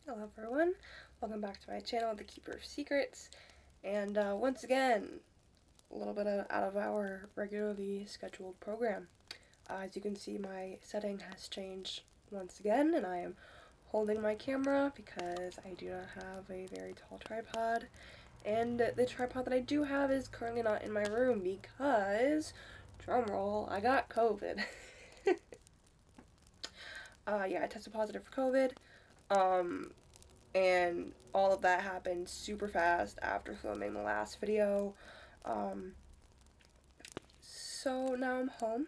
Hello everyone, welcome back to my channel, The Keeper of Secrets, and once again, a little bit out of our regularly scheduled program. As you can see, my setting has changed once again, and I am holding my camera because I do not have a very tall tripod, and the tripod that I do have is currently not in my room because, drumroll, I got COVID. Yeah, I tested positive for COVID. And all of that happened super fast after filming the last video. So now I'm home,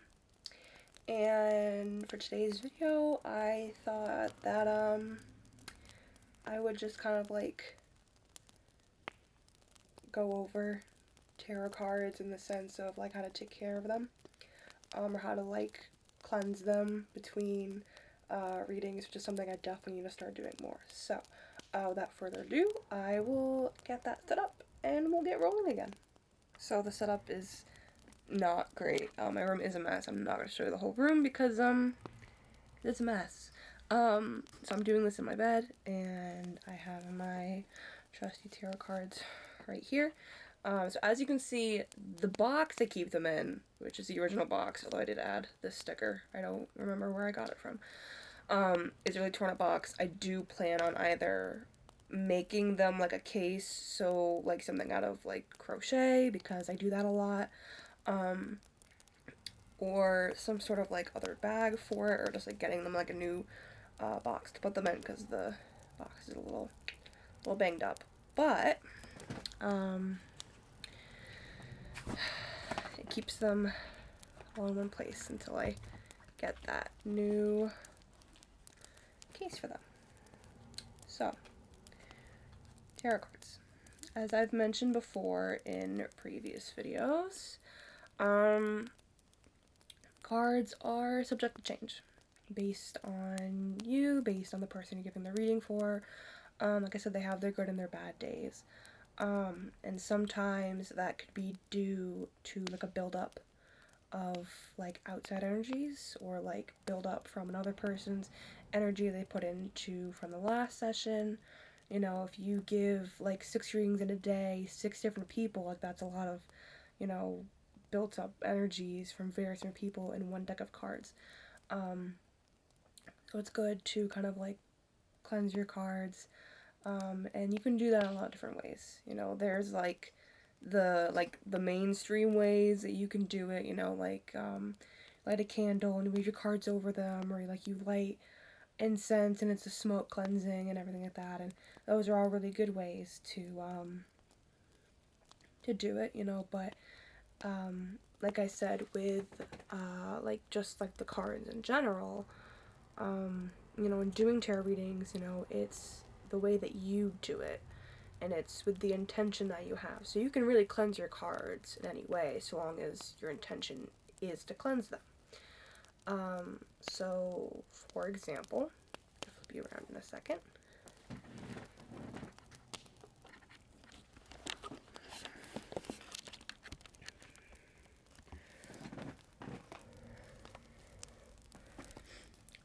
and for today's video I thought that I would just kind of like go over tarot cards in the sense of like how to take care of them, or how to like cleanse them between readings, which is something I definitely need to start doing more. So without further ado, I will get that set up and we'll get rolling again. So the setup is not great. My room is a mess. I'm not going to show you the whole room because it's a mess. So I'm doing this in my bed, and I have my trusty tarot cards right here. So as you can see, the box I keep them in, which is the original box, although I did add this sticker, I don't remember where I got it from, is a really torn up box. I do plan on either making them like a case, so like something out of like crochet, because I do that a lot, or some sort of like other bag for it, or just like getting them like a new box to put them in, because the box is a little banged up. But it keeps them all in one place until I get that new case for them. So, tarot cards. As I've mentioned before in previous videos, cards are subject to change based on you, based on the person you're giving the reading for. Like I said, they have their good and their bad days. And sometimes that could be due to like a buildup of like outside energies, or like build up from another person's energy they put into from the last session. You know, if you give like 6 readings in a day, 6 different people, like that's a lot of, you know, built up energies from various different people in one deck of cards. So it's good to kind of like cleanse your cards, and you can do that in a lot of different ways. You know, there's like the mainstream ways that you can do it, you know, like light a candle and read your cards over them, or like you light incense and it's a smoke cleansing and everything like that, and those are all really good ways to do it, you know. But like I said, with like just like the cards in general, you know, in doing tarot readings, you know, it's the way that you do it, and it's with the intention that you have. So you can really cleanse your cards in any way, so long as your intention is to cleanse them. So, for example, I'll flip you around in a second.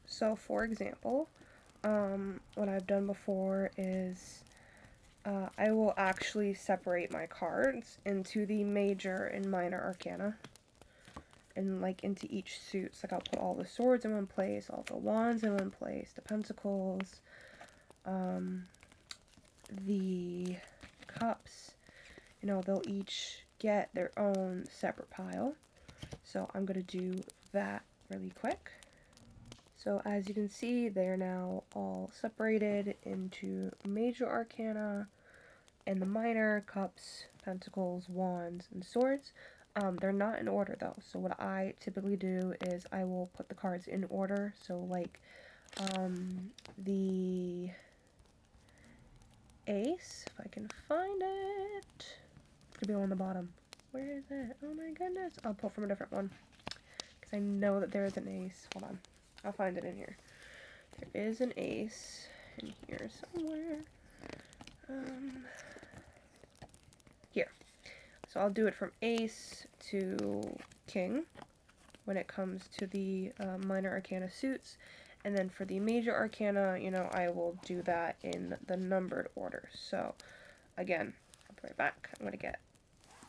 So, for example, what I've done before is I will actually separate my cards into the major and minor arcana, and like into each suit. So like I'll put all the swords in one place, all the wands in one place, the pentacles, the cups, you know, they'll each get their own separate pile. So I'm going to do that really quick. So as you can see, they are now all separated into major arcana and the minor: cups, pentacles, wands, and swords. They're not in order though, so what I typically do is I will put the cards in order. So like the ace, if I can find it, it's gonna be on the bottom. Where is it? Oh my goodness. I'll pull from a different one because I know that there is an ace. Hold on, I'll find it in here. There is an ace in here somewhere. Here. So I'll do it from ace to king when it comes to the minor arcana suits, And then for the major arcana, you know, I will do that in the numbered order. So, again, I'll be right back. I'm going to get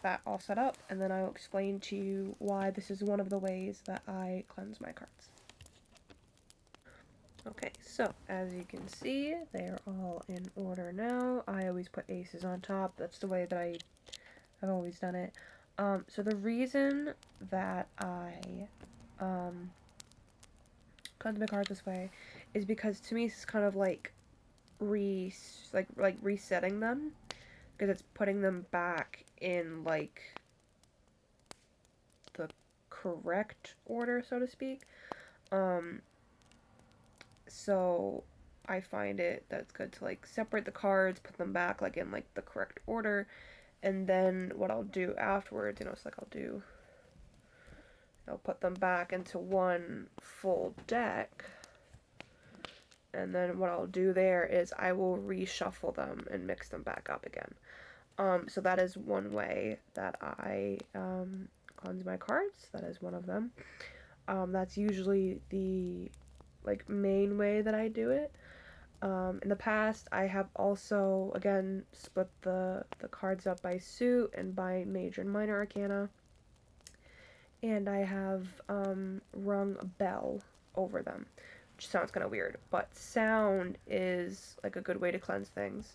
that all set up, and then I'll explain to you why this is one of the ways that I cleanse my cards. Okay, so as you can see, they're all in order now. I always put aces on top. That's the way that I've always done it. So the reason that I cleanse my cards this way is because to me it's kind of like resetting them, because it's putting them back in like the correct order, so to speak. So I find it that's good to like separate the cards, put them back like in like the correct order, and then what I'll do afterwards, you know, it's like I'll put them back into one full deck, and then what I'll do there is I will reshuffle them and mix them back up again. So that is one way that I cleanse my cards. That is one of them. That's usually the like main way that I do it. In the past, I have also, again, split the cards up by suit and by major and minor arcana. And I have rung a bell over them, which sounds kind of weird, but sound is like a good way to cleanse things.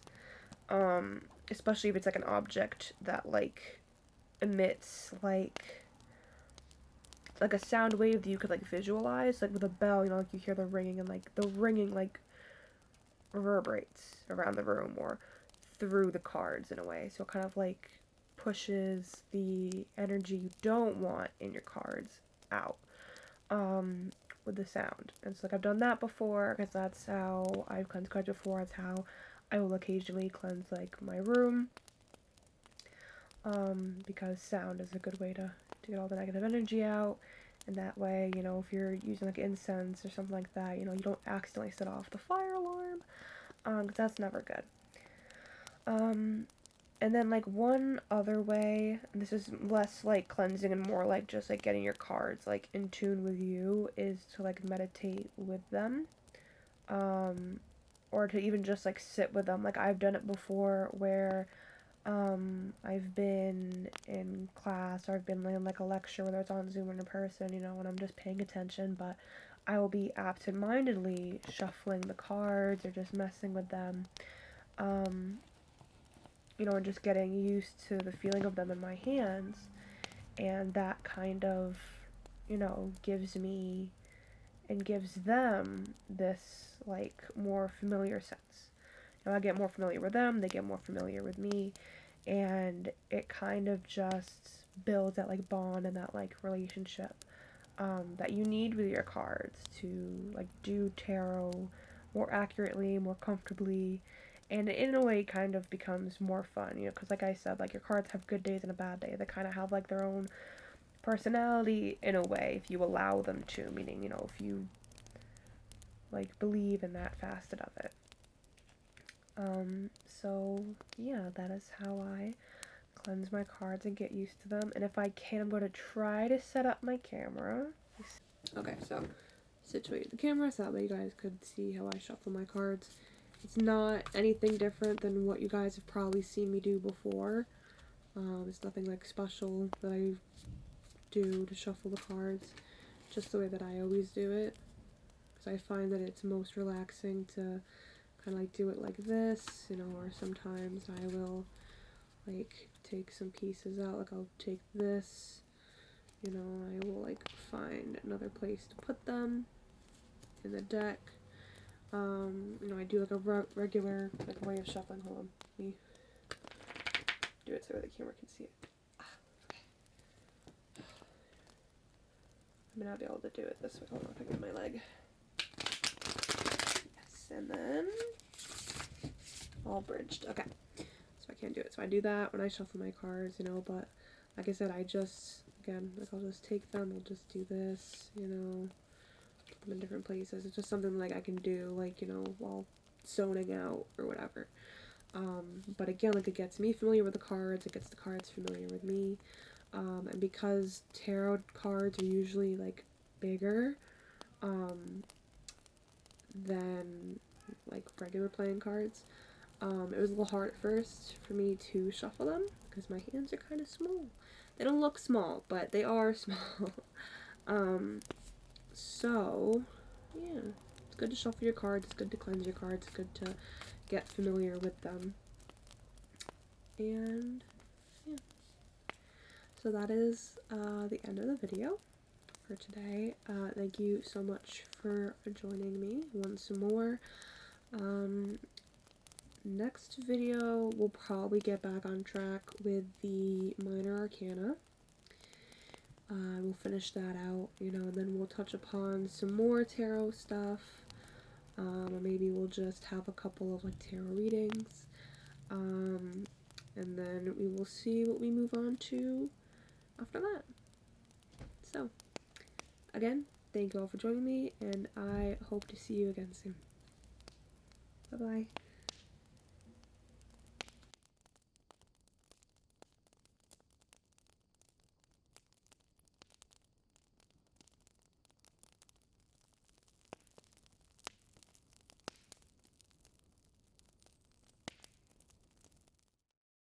Especially if it's like an object that like emits like a sound wave that you could like visualize, like with a bell, you know, like you hear the ringing, and like the ringing like reverberates around the room or through the cards in a way, so it kind of like pushes the energy you don't want in your cards out with the sound. And so like I've done that before, because that's how I've cleansed cards before. That's how I will occasionally cleanse like my room, because sound is a good way to get all the negative energy out. And that way, you know, if you're using like incense or something like that, you know, you don't accidentally set off the fire alarm, because that's never good. And then like one other way, and this is less like cleansing and more like just like getting your cards like in tune with you, is to like meditate with them, or to even just like sit with them. Like I've done it before where I've been in class, or I've been in like a lecture, whether it's on Zoom or in person, you know, and I'm just paying attention, but I will be absentmindedly shuffling the cards or just messing with them, you know, and just getting used to the feeling of them in my hands, and that kind of, you know, gives me and gives them this like more familiar sense. You know, I get more familiar with them, they get more familiar with me, and it kind of just builds that like bond and that like relationship that you need with your cards to like do tarot more accurately, more comfortably, and in a way kind of becomes more fun, you know, because like I said, like your cards have good days and a bad day. They kind of have like their own personality in a way, if you allow them to, meaning, you know, if you like believe in that facet of it. So yeah, that is how I cleanse my cards and get used to them. And if I can, I'm going to try to set up my camera. Okay, so situate the camera so that way you guys could see how I shuffle my cards. It's not anything different than what you guys have probably seen me do before. It's nothing like special that I do to shuffle the cards, just the way that I always do it, because I find that it's most relaxing to kind of like do it like this, you know, or sometimes I will like take some pieces out, like I'll take this, you know, I will like find another place to put them in the deck. You know, I do like a regular like way of shuffling. Hold on, let me do it so the camera can see it. Okay. I may not be able to do it this way. Hold on, if I get my leg. Yes, and then all bridged. Okay, so I can't do it. So I do that when I shuffle my cards, you know. But like I said, I just, again, like I'll just take them. I'll just do this, you know. Put them in different places. It's just something like I can do, like, you know, while zoning out or whatever. But again, like, it gets me familiar with the cards. It gets the cards familiar with me. And because tarot cards are usually like bigger, than like regular playing cards. It was a little hard at first for me to shuffle them because my hands are kind of small. They don't look small, but they are small. So, yeah, it's good to shuffle your cards, it's good to cleanse your cards, it's good to get familiar with them. And, yeah. So that is the end of the video for today. Thank you so much for joining me once more. Next video, we'll probably get back on track with the Minor Arcana. We'll finish that out, and then we'll touch upon some more tarot stuff, or maybe we'll just have a couple of like tarot readings, and then we will see what we move on to after that. So, again, thank you all for joining me, and I hope to see you again soon. Bye-bye.